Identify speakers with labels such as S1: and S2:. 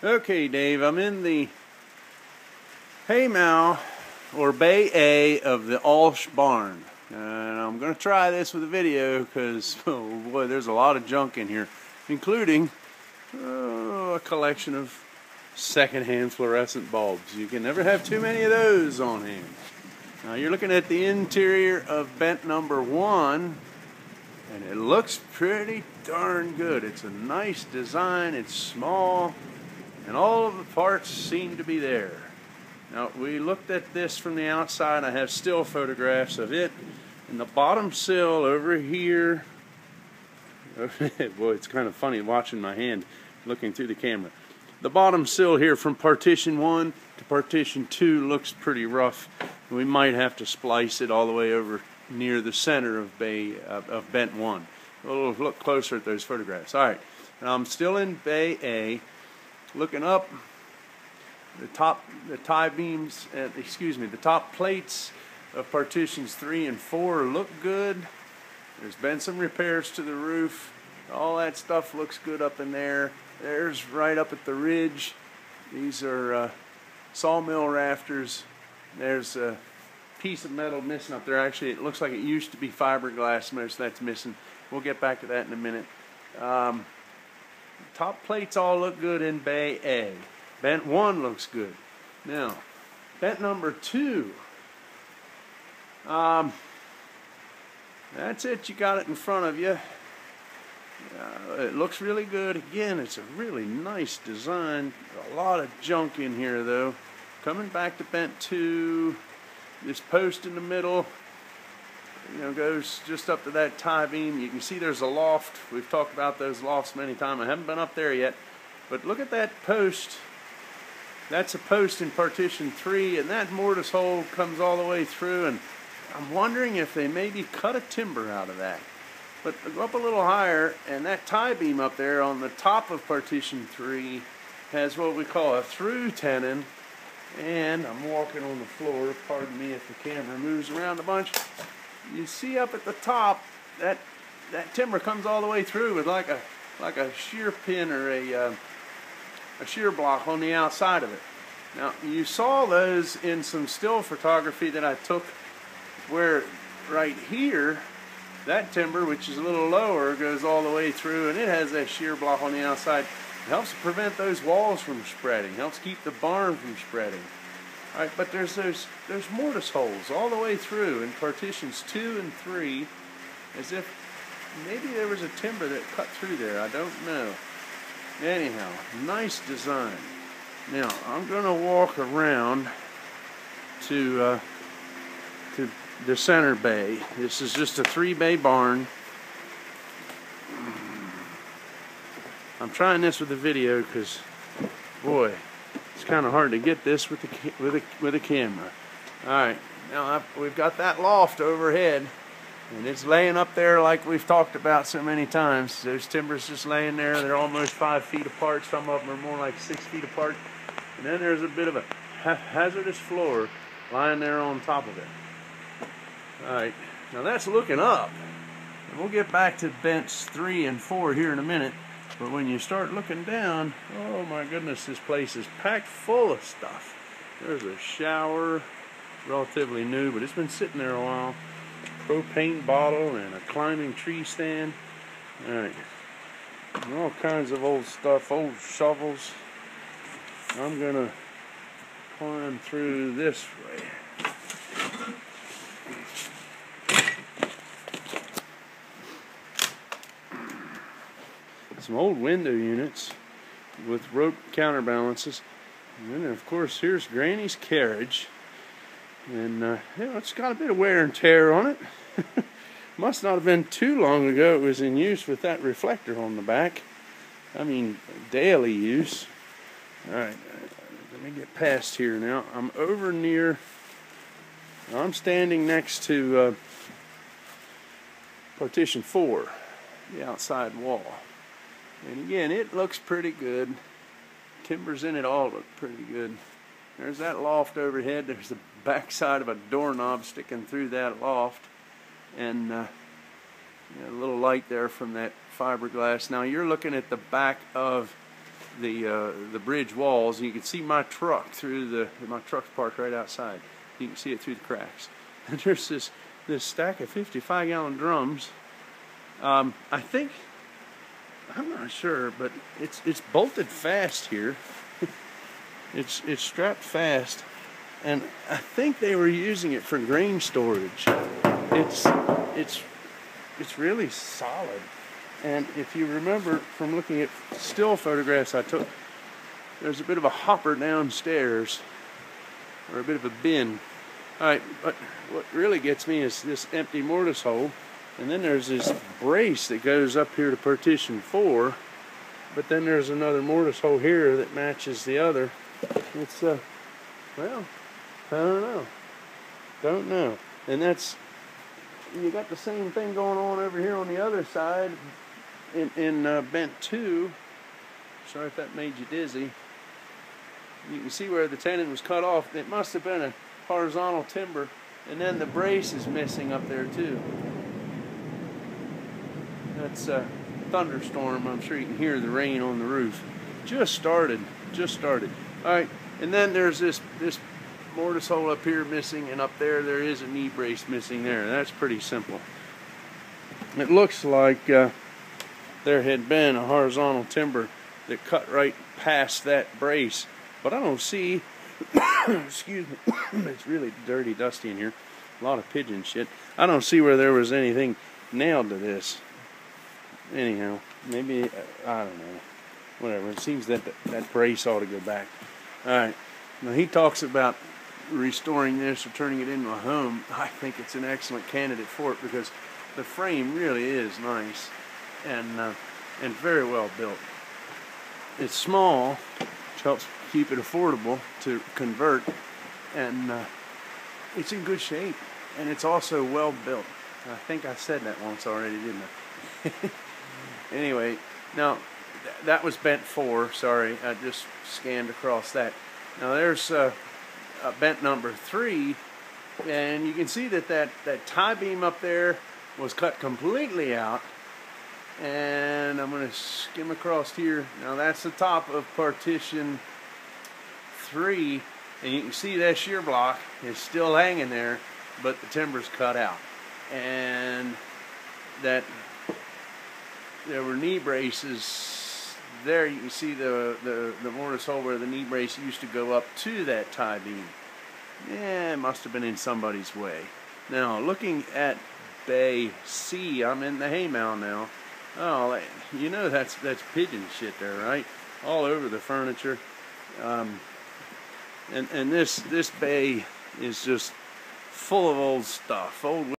S1: Okay, Dave, I'm in the haymow or bay A of the Alsh barn, and I'm going to try this with a video because, oh boy, there's a lot of junk in here, including a collection of secondhand fluorescent bulbs. You can never have too many of those on hand. Now you're looking at the interior of bent number 1, and it looks pretty darn good. It's a nice design, it's small, and all of the parts seem to be there. Now we looked at this from the outside. I have still photographs of it, and the bottom sill over here, boy, it's kind of funny watching my hand looking through the camera. The bottom sill here from partition 1 to partition 2 looks pretty rough. We might have to splice it all the way over near the center of bent 1. We'll look closer at those photographs. All right, now I'm still in bay A, looking up. The top plates of partitions 3 and 4 look good. There's been some repairs to the roof. All that stuff looks good up in there. There's right up at the ridge. These are sawmill rafters. There's a piece of metal missing up there. Actually, it looks like it used to be fiberglass. Most that's missing. We'll get back to that in a minute. Top plates all look good in bay A. Bent 1 looks good. Now, bent number 2. That's it. You got it in front of you. It looks really good. Again, it's a really nice design. A lot of junk in here, though. Coming back to bent 2, this post in the middle, goes just up to that tie beam. You can see there's a loft. We've talked about those lofts many times. I haven't been up there yet, but look at that post. That's a post in partition 3, and that mortise hole comes all the way through, and I'm wondering if they maybe cut a timber out of that. But go up a little higher, and that tie beam up there on the top of partition 3 has what we call a through tenon. And I'm walking on the floor, pardon me if the camera moves around a bunch. You see up at the top, that timber comes all the way through with like a shear pin or a shear block on the outside of it. Now you saw those in some still photography that I took, where right here, that timber, which is a little lower, goes all the way through, and it has that shear block on the outside. It helps to prevent those walls from spreading, helps keep the barn from spreading. All right, but there's mortise holes all the way through in partitions 2 and 3, as if maybe there was a timber that cut through there. I don't know. Anyhow, nice design. Now I'm going to walk around to the center bay. This is just a 3-bay barn. I'm trying this with the video because, boy, it's kind of hard to get this with a camera. All right, now we've got that loft overhead, and it's laying up there like we've talked about so many times. Those timbers just laying there. They're almost 5 feet apart. Some of them are more like 6 feet apart. And then there's a bit of a hazardous floor lying there on top of it. All right, now that's looking up. And we'll get back to bents 3 and 4 here in a minute. But when you start looking down, oh my goodness, this place is packed full of stuff. There's a shower, relatively new, but it's been sitting there a while. Propane bottle and a climbing tree stand. All right, and all kinds of old stuff, old shovels. I'm gonna climb through this way. Some old window units with rope counterbalances, and then of course here's Granny's carriage, and it's got a bit of wear and tear on it. Must not have been too long ago it was in use with that reflector on the back. I mean, daily use. All right, let me get past here now. I'm standing next to partition 4, the outside wall. And again, it looks pretty good. Timbers in it all look pretty good. There's that loft overhead. There's the backside of a doorknob sticking through that loft. And a little light there from that fiberglass. Now you're looking at the back of the bridge walls. You can see my truck through my truck's parked right outside. You can see it through the cracks. And there's this stack of 55-gallon drums. I think, I'm not sure, but it's bolted fast here. It's strapped fast, and I think they were using it for grain storage. It's really solid. And if you remember from looking at still photographs I took, there's a bit of a hopper downstairs, or a bit of a bin. Alright, but what really gets me is this empty mortise hole, and then there's this brace that goes up here to partition 4, but then there's another mortise hole here that matches the other. It's, well, I don't know. And that's, you got the same thing going on over here on the other side in bent 2. Sorry if that made you dizzy. You can see where the tenon was cut off. It must have been a horizontal timber, and then the brace is missing up there too. That's a thunderstorm. I'm sure you can hear the rain on the roof. Just started. Alright, and then there's this mortise hole up here missing, and up there is a knee brace missing there. That's pretty simple. It looks like there had been a horizontal timber that cut right past that brace, but I don't see excuse me, it's really dirty, dusty in here, a lot of pigeon shit. I don't see where there was anything nailed to this. Anyhow, maybe, I don't know, whatever. It seems that that brace ought to go back. Alright, now he talks about restoring this or turning it into a home. I think it's an excellent candidate for it, because the frame really is nice and very well built. It's small, which helps keep it affordable to convert, and it's in good shape, and it's also well built. I think I said that once already, didn't I? Anyway, now that was bent 4. Sorry, I just scanned across that. Now there's bent number 3, and you can see that tie beam up there was cut completely out. And I'm going to skim across here. Now that's the top of partition 3, and you can see that shear block is still hanging there, but the timber's cut out. And that there were knee braces there. You can see the mortise hole where the knee brace used to go up to that tie beam. Yeah, it must have been in somebody's way. Now, looking at Bay C, I'm in the hay mound now. Oh, you know that's pigeon shit there, right? All over the furniture. And this bay is just full of old stuff, old